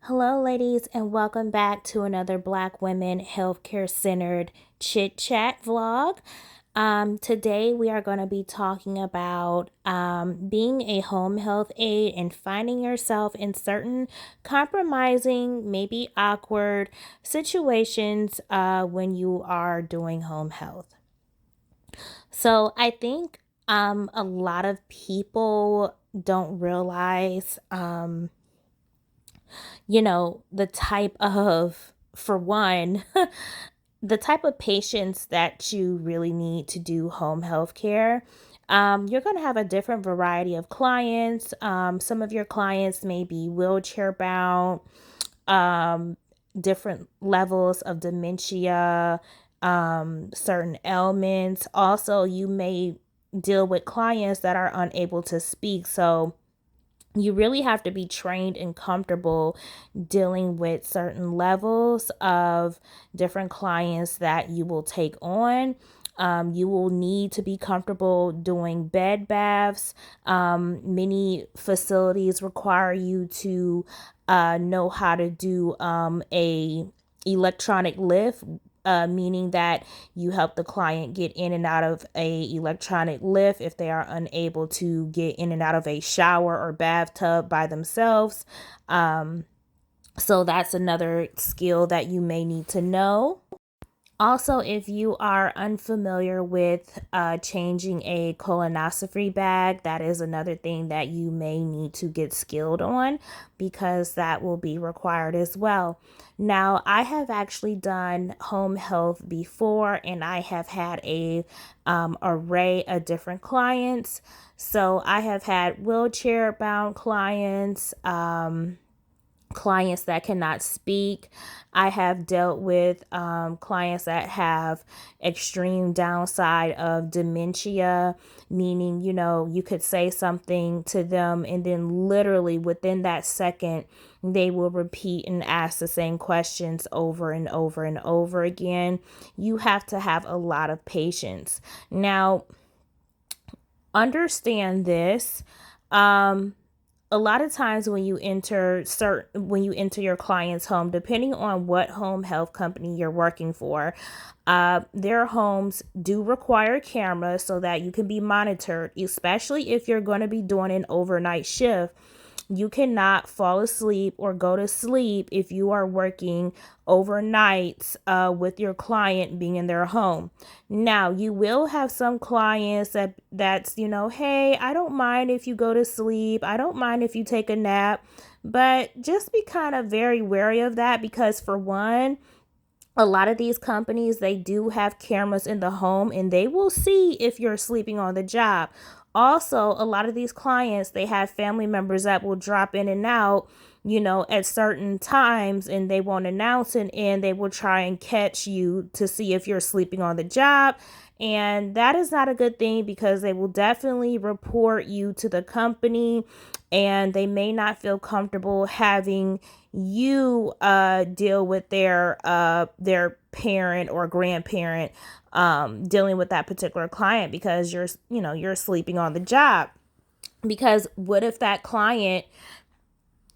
Hello, ladies, and welcome back to another Black Women Healthcare Centered Chit Chat vlog. Today, we are going to be talking about being a home health aide and finding yourself in certain compromising, maybe awkward situations when you are doing home health. So, I think a lot of people don't realize. The type of, for one, the type of patients that you really need to do home health care. You're going to have a different variety of clients. Some of your clients may be wheelchair bound, um, different levels of dementia, certain ailments. Also, you may deal with clients that are unable to speak. So, you really have to be trained and comfortable dealing with certain levels of different clients that you will take on. You will need to be comfortable doing bed baths. Many facilities require you to know how to do a electronic lift, meaning that you help the client get in and out of a electronic lift if they are unable to get in and out of a shower or bathtub by themselves. So that's another skill that you may need to know. Also, if you are unfamiliar with changing a colonoscopy bag, that is another thing that you may need to get skilled on because that will be required as well. Now, I have actually done home health before and I have had a array of different clients. So I have had wheelchair bound clients, clients that cannot speak. I have dealt with clients that have extreme downside of dementia, meaning, you could say something to them and then literally within that second, they will repeat and ask the same questions over and over and over again. You have to have a lot of patience. Now, understand this. A lot of times when you enter your client's home, depending on what home health company you're working for, their homes do require cameras so that you can be monitored, especially if you're going to be doing an overnight shift. You cannot fall asleep or go to sleep if you are working overnights with your client being in their home. Now, you will have some clients that's, hey, I don't mind if you go to sleep. I don't mind if you take a nap, but just be kind of very wary of that because for one, a lot of these companies, they do have cameras in the home and they will see if you're sleeping on the job. Also, a lot of these clients, they have family members that will drop in and out, at certain times and they won't announce it and they will try and catch you to see if you're sleeping on the job. And that is not a good thing because they will definitely report you to the company and they may not feel comfortable having you deal with their parent or grandparent dealing with that particular client because you're sleeping on the job. Because what if that client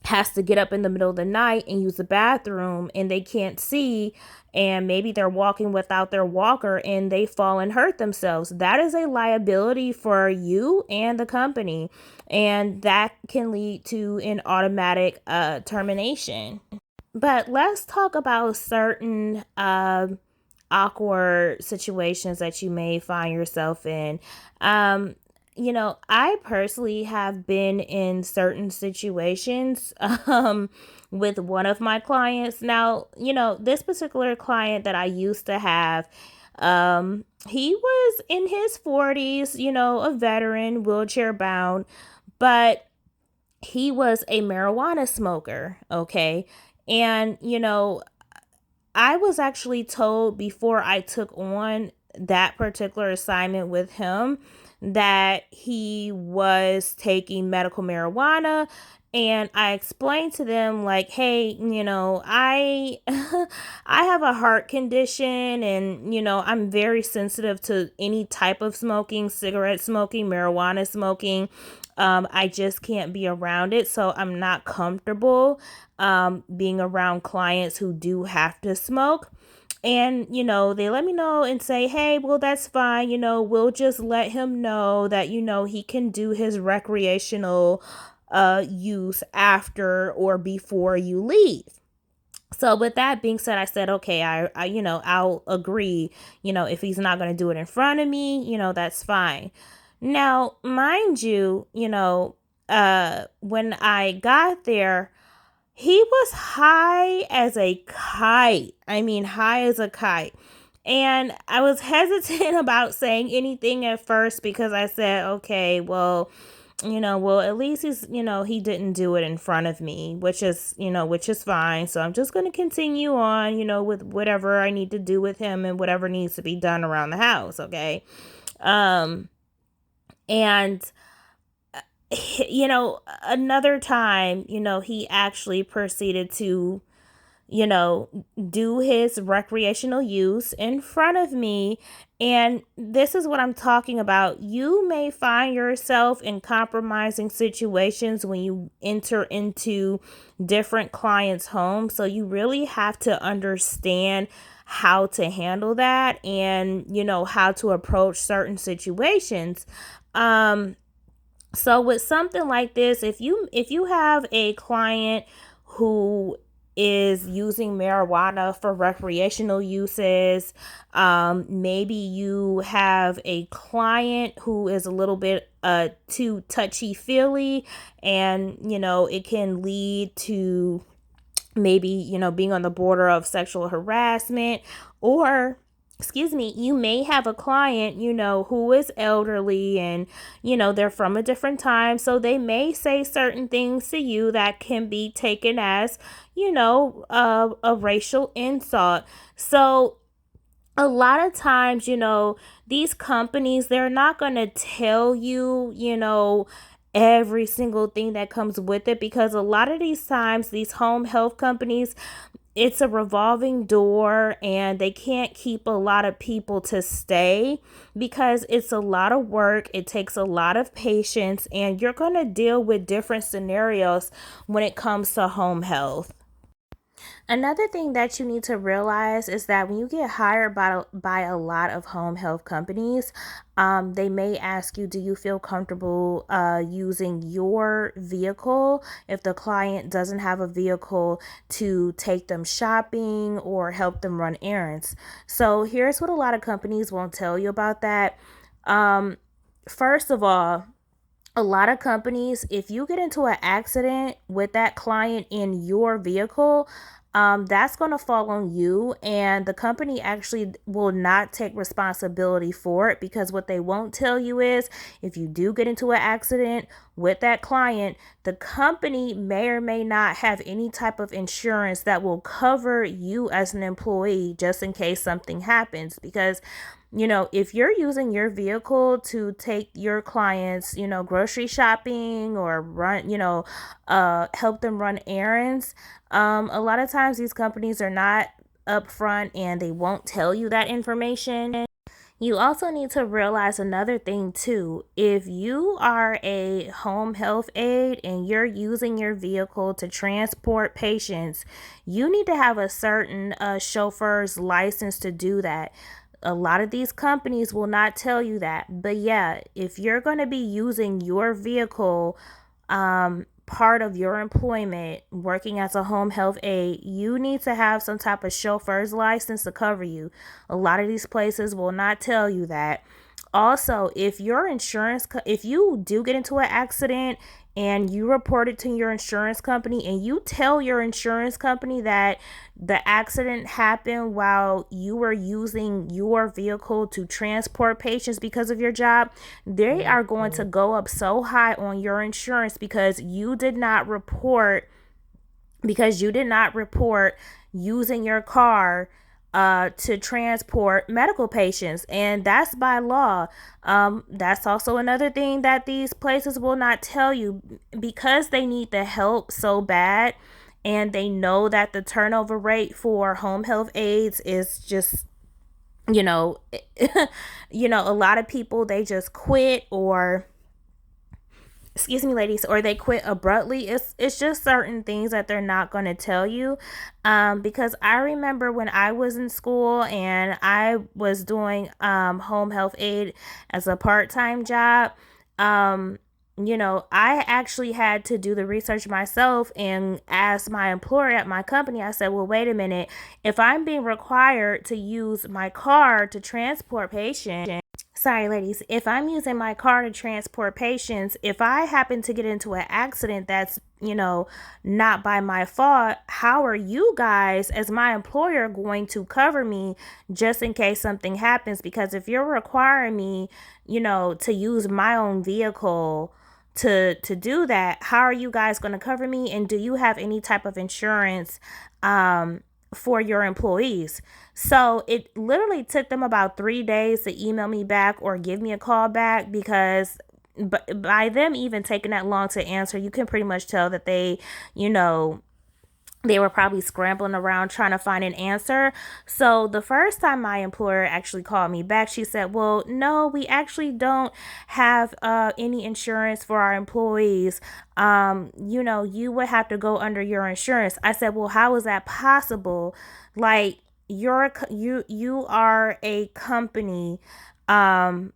has to get up in the middle of the night and use the bathroom and they can't see and maybe they're walking without their walker and they fall and hurt themselves? That is a liability for you and the company, and that can lead to an automatic termination. But let's talk about certain awkward situations that you may find yourself in. I personally have been in certain situations with one of my clients. Now, this particular client that I used to have, he was in his 40s, a veteran, wheelchair bound, but he was a marijuana smoker, okay? And, I was actually told before I took on that particular assignment with him that he was taking medical marijuana, and I explained to them like, hey, I I have a heart condition and I'm very sensitive to any type of smoking, cigarette smoking, marijuana smoking. I just can't be around it. So I'm not comfortable being around clients who do have to smoke. And, they let me know and say, hey, well, that's fine. We'll just let him know that, he can do his recreational use after or before you leave. So with that being said, I said, okay, I'll agree, if he's not going to do it in front of me, that's fine. Now, mind you, when I got there, he was high as a kite. I mean, high as a kite. And I was hesitant about saying anything at first because I said, okay, well, at least he didn't do it in front of me, which is fine. So I'm just going to continue on, with whatever I need to do with him and whatever needs to be done around the house. Okay. Um, and another time, he actually proceeded to you know, do his recreational use in front of me. And this is what I'm talking about. You may find yourself in compromising situations when you enter into different clients' homes. So you really have to understand how to handle that and, how to approach certain situations. So with something like this, if you have a client who is using marijuana for recreational uses, maybe you have a client who is a little bit too touchy feely, and it can lead to maybe being on the border of sexual harassment, or excuse me, you may have a client who is elderly, and they're from a different time, so they may say certain things to you that can be taken as a racial insult. So a lot of times, these companies, they're not going to tell you, every single thing that comes with it, because a lot of these times, these home health companies, it's a revolving door, and they can't keep a lot of people to stay because it's a lot of work. It takes a lot of patience, and you're going to deal with different scenarios when it comes to home health. Another thing that you need to realize is that when you get hired by a lot of home health companies, they may ask you, do you feel comfortable using your vehicle if the client doesn't have a vehicle to take them shopping or help them run errands? So here's what a lot of companies won't tell you about that. Um, First of all, a lot of companies, if you get into an accident with that client in your vehicle, that's going to fall on you, and the company actually will not take responsibility for it, because what they won't tell you is if you do get into an accident with that client, the company may or may not have any type of insurance that will cover you as an employee just in case something happens. Because if you're using your vehicle to take your clients, grocery shopping or run, help them run errands, a lot of times these companies are not upfront and they won't tell you that information. You also need to realize another thing too. If you are a home health aide and you're using your vehicle to transport patients, you need to have a certain chauffeur's license to do that. A lot of these companies will not tell you that. But yeah, if you're going to be using your vehicle, part of your employment working as a home health aide, you need to have some type of chauffeur's license to cover you. A lot of these places will not tell you that. Also, if you do get into an accident and you report it to your insurance company and you tell your insurance company that the accident happened while you were using your vehicle to transport patients because of your job, they are going to go up so high on your insurance because you did not report using your car to transport medical patients, and that's by law. That's also another thing that these places will not tell you, because they need the help so bad, and they know that the turnover rate for home health aides is just you know a lot of people, they just quit, or excuse me, ladies, or they quit abruptly. It's just certain things that they're not going to tell you. Because I remember when I was in school and I was doing home health aid as a part-time job. um I actually had to do the research myself and ask my employer at my company. I said, well, wait a minute. If I'm being required to use my car to transport patients, sorry, ladies, if I'm using my car to transport patients, if I happen to get into an accident that's, not by my fault, how are you guys, as my employer, going to cover me just in case something happens? Because if you're requiring me, to use my own vehicle to do that, how are you guys going to cover me? And do you have any type of insurance for your employees? So it literally took them about 3 days to email me back or give me a call back, because by them even taking that long to answer, you can pretty much tell that you know, they were probably scrambling around trying to find an answer. So the first time my employer actually called me back, she said, well, no, we actually don't have any insurance for our employees. You would have to go under your insurance. I said, well, how is that possible? Like, you are a company, um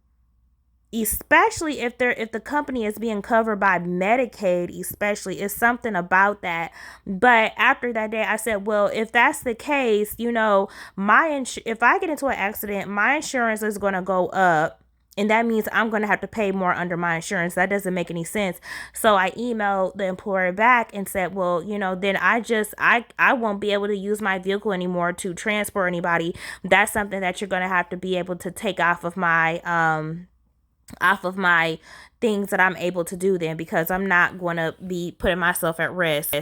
especially if the company is being covered by Medicaid, especially, it's something about that. But after that day, I said, well, if that's the case, if I get into an accident, my insurance is going to go up, and that means I'm going to have to pay more under my insurance. That doesn't make any sense. So I emailed the employer back and said, well, then I won't be able to use my vehicle anymore to transport anybody. That's something that you're going to have to be able to take off of my things that I'm able to do then, because I'm not going to be putting myself at risk.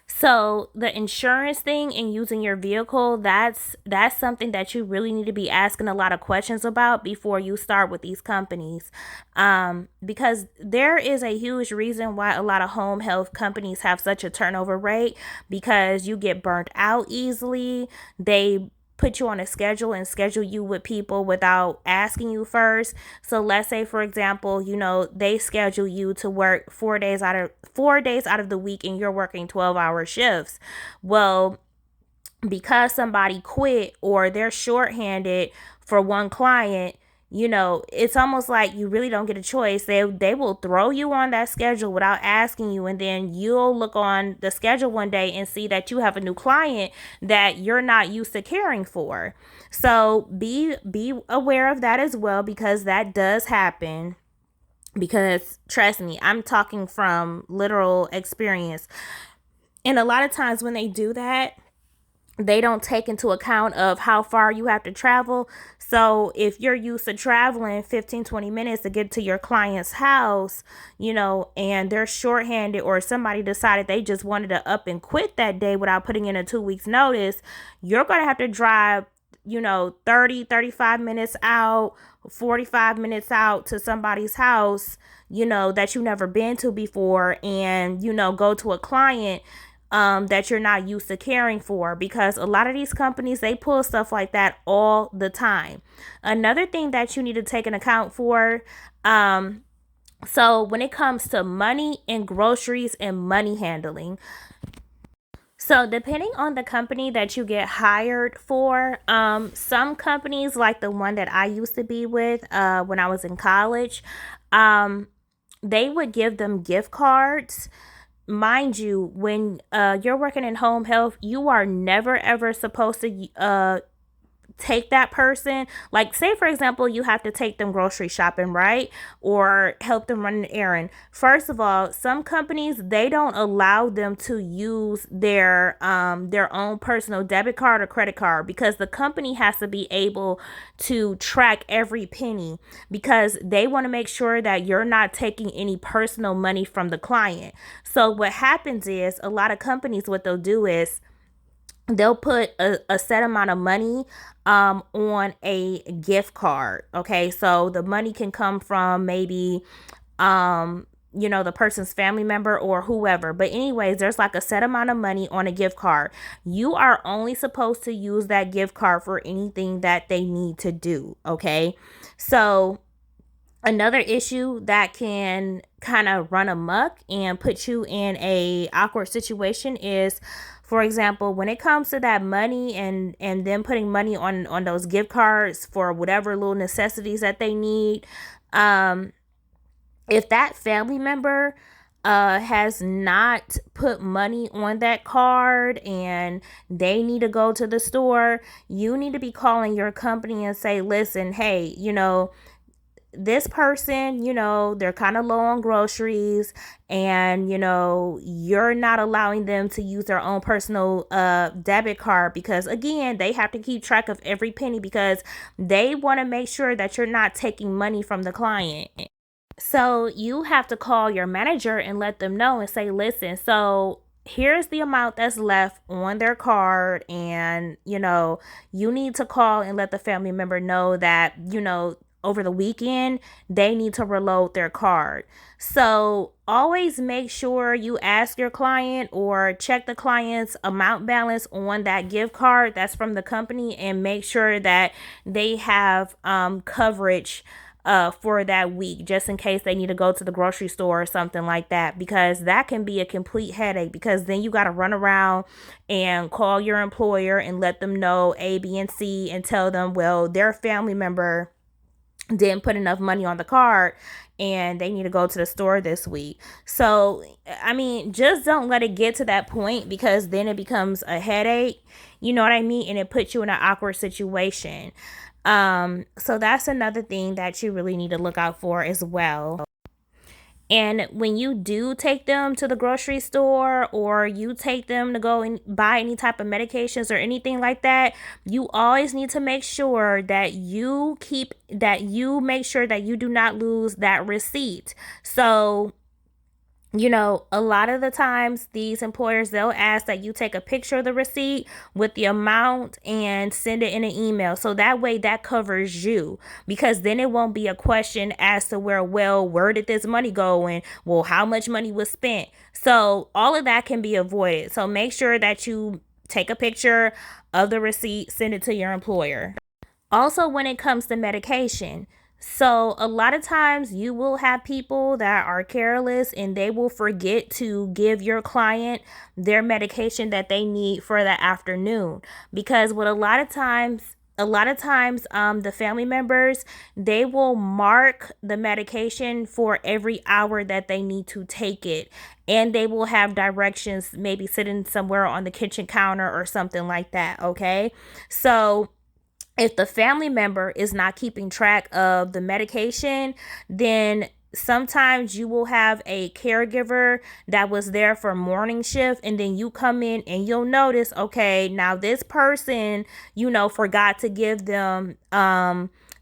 So the insurance thing and using your vehicle, that's something that you really need to be asking a lot of questions about before you start with these companies. Because there is a huge reason why a lot of home health companies have such a turnover rate, because you get burnt out easily. They put you on a schedule and schedule you with people without asking you first. So let's say, for example, they schedule you to work 4 days out of the week, and you're working 12-hour shifts. Well, because somebody quit or they're shorthanded for one client, it's almost like you really don't get a choice. They will throw you on that schedule without asking you, and then you'll look on the schedule one day and see that you have a new client that you're not used to caring for. So be aware of that as well, because that does happen. Because trust me, I'm talking from literal experience. And a lot of times when they do that, they don't take into account of how far you have to travel. So if you're used to traveling 15-20 minutes to get to your client's house, and they're shorthanded, or somebody decided they just wanted to up and quit that day without putting in a 2 weeks notice, you're going to have to drive 30-35 minutes out, 45 minutes out to somebody's house, that you've never been to before, and go to a client that you're not used to caring for, because a lot of these companies, they pull stuff like that all the time. Another thing that you need to take an account for, so when it comes to money and groceries and money handling, so depending on the company that you get hired for, some companies, like the one that I used to be with when I was in college, um, they would give them gift cards. Mind you, when you're working in home health, you are never ever supposed to take that person. Like, say for example, you have to take them grocery shopping, right? Or help them run an errand. First of all, some companies, they don't allow them to use their own personal debit card or credit card, because the company has to be able to track every penny, because they want to make sure that you're not taking any personal money from the client. So what happens is, a lot of companies, what they'll do is they'll put a set amount of money on a gift card. Okay, so the money can come from maybe the person's family member or whoever. But anyways, there's like a set amount of money on a gift card. You are only supposed to use that gift card for anything that they need to do. Okay, so Another issue that can kind of run amok and put you in a awkward situation is, for example, when it comes to that money and them putting money on those gift cards for whatever little necessities that they need. um if that family member has not put money on that card and they need to go to the store, you need to be calling your company and say, listen, hey, this person, they're kind of low on groceries, and you're not allowing them to use their own personal debit card, because again, they have to keep track of every penny, because they want to make sure that you're not taking money from the client. So you have to call your manager and let them know and say, listen, so here's the amount that's left on their card. And, you need to call and let the family member know that, over the weekend, they need to reload their card. So always make sure you ask your client or check the client's amount balance on that gift card that's from the company, and make sure that they have coverage for that week, just in case they need to go to the grocery store or something like that, because that can be a complete headache, because then you got to run around and call your employer and let them know A, B, and C, and tell them, well, their family member didn't put enough money on the card and they need to go to the store this week. So, I mean, just don't let it get to that point, because then it becomes a headache. You know what I mean? And it puts you in an awkward situation. So that's another thing that you really need to look out for as well. And when you do take them to the grocery store, or you take them to go and buy any type of medications or anything like that, you always need to make sure that you make sure that you do not lose that receipt. So, a lot of the times these employers, they'll ask that you take a picture of the receipt with the amount and send it in an email. So that way that covers you, because then it won't be a question as to where did this money go, and well, how much money was spent. So all of that can be avoided. So make sure that you take a picture of the receipt, send it to your employer. Also, when it comes to medication, so a lot of times you will have people that are careless and they will forget to give your client their medication that they need for the afternoon. Because what a lot of times the family members, they will mark the medication for every hour that they need to take it, and they will have directions maybe sitting somewhere on the kitchen counter or something like that. Okay, so if the family member is not keeping track of the medication, then sometimes you will have a caregiver that was there for morning shift, and then you come in and you'll notice, okay, now this person, forgot to give them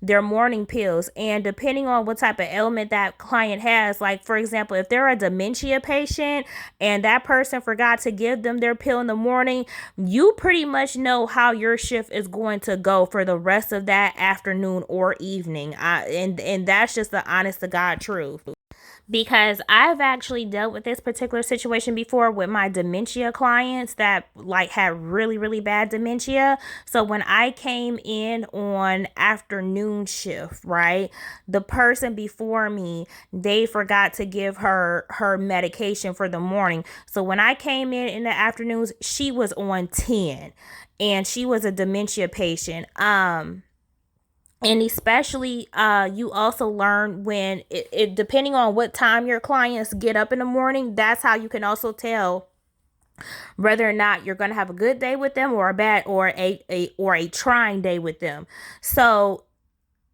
their morning pills. And depending on what type of ailment that client has, like for example, if they're a dementia patient and that person forgot to give them their pill in the morning, you pretty much know how your shift is going to go for the rest of that afternoon or evening. And that's just the honest to God truth, because I've actually dealt with this particular situation before with my dementia clients that like had really, really bad dementia. So when I came in on afternoon shift, right, the person before me, they forgot to give her medication for the morning. So when I came in the afternoons, she was on 10, and she was a dementia patient. And especially you also learn when it depending on what time your clients get up in the morning, that's how you can also tell whether or not you're going to have a good day with them, or a bad, or a trying day with them. So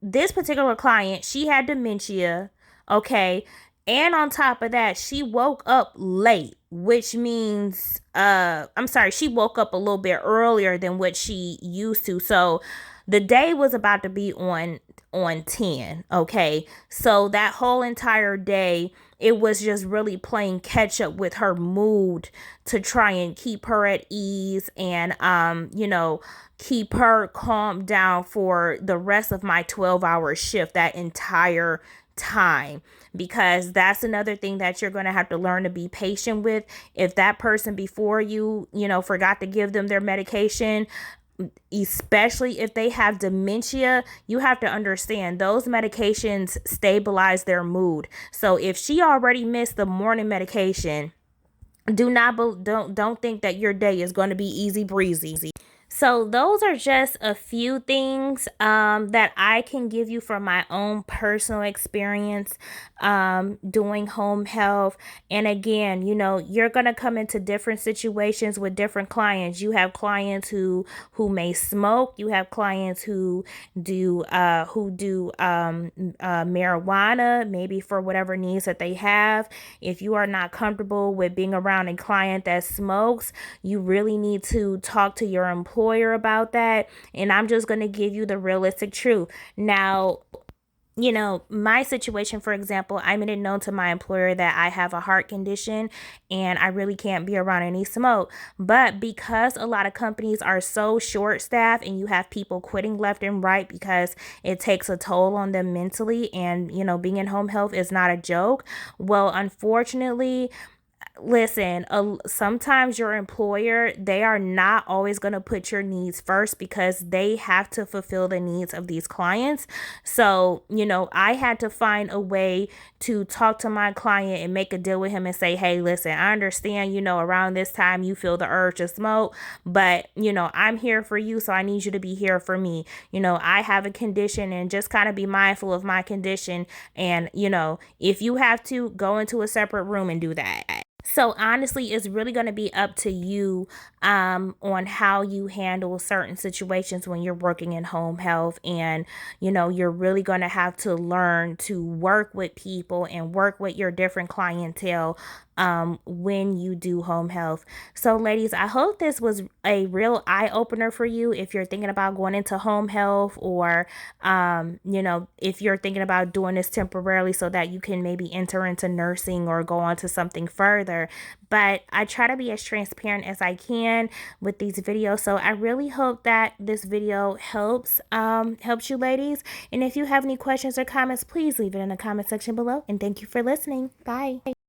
this particular client, she had dementia, okay, and on top of that, she woke up late, which means I'm sorry, she woke up a little bit earlier than what she used to. So the day was about to be on 10, okay? So that whole entire day, it was just really playing catch up with her mood to try and keep her at ease, and keep her calmed down for the rest of my 12-hour shift that entire time. Because that's another thing that you're going to have to learn to be patient with. If that person before you, forgot to give them their medication, especially if they have dementia, you have to understand those medications stabilize their mood. So if she already missed the morning medication, don't think that your day is going to be easy breezy. So those are just a few things that I can give you from my own personal experience doing home health. And again, you're gonna come into different situations with different clients. You have clients who may smoke. You have clients who do marijuana, maybe for whatever needs that they have. If you are not comfortable with being around a client that smokes, you really need to talk to your employer about that. And I'm just going to give you the realistic truth. Now, my situation, for example, I made it known to my employer that I have a heart condition and I really can't be around any smoke. But because a lot of companies are so short staffed and you have people quitting left and right because it takes a toll on them mentally, and, being in home health is not a joke. Well, unfortunately, listen, sometimes your employer, they are not always going to put your needs first because they have to fulfill the needs of these clients. So, I had to find a way to talk to my client and make a deal with him and say, hey, listen, I understand, around this time you feel the urge to smoke, but, I'm here for you, so I need you to be here for me. I have a condition, and just kind of be mindful of my condition. And, if you have to go into a separate room and do that. So honestly, it's really going to be up to you on how you handle certain situations when you're working in home health. And, you're really going to have to learn to work with people and work with your different clientele when you do home health. So ladies, I hope this was a real eye opener for you if you're thinking about going into home health, or, if you're thinking about doing this temporarily so that you can maybe enter into nursing or go on to something further. But I try to be as transparent as I can with these videos. So I really hope that this video helps you ladies. And if you have any questions or comments, please leave it in the comment section below. And thank you for listening. Bye.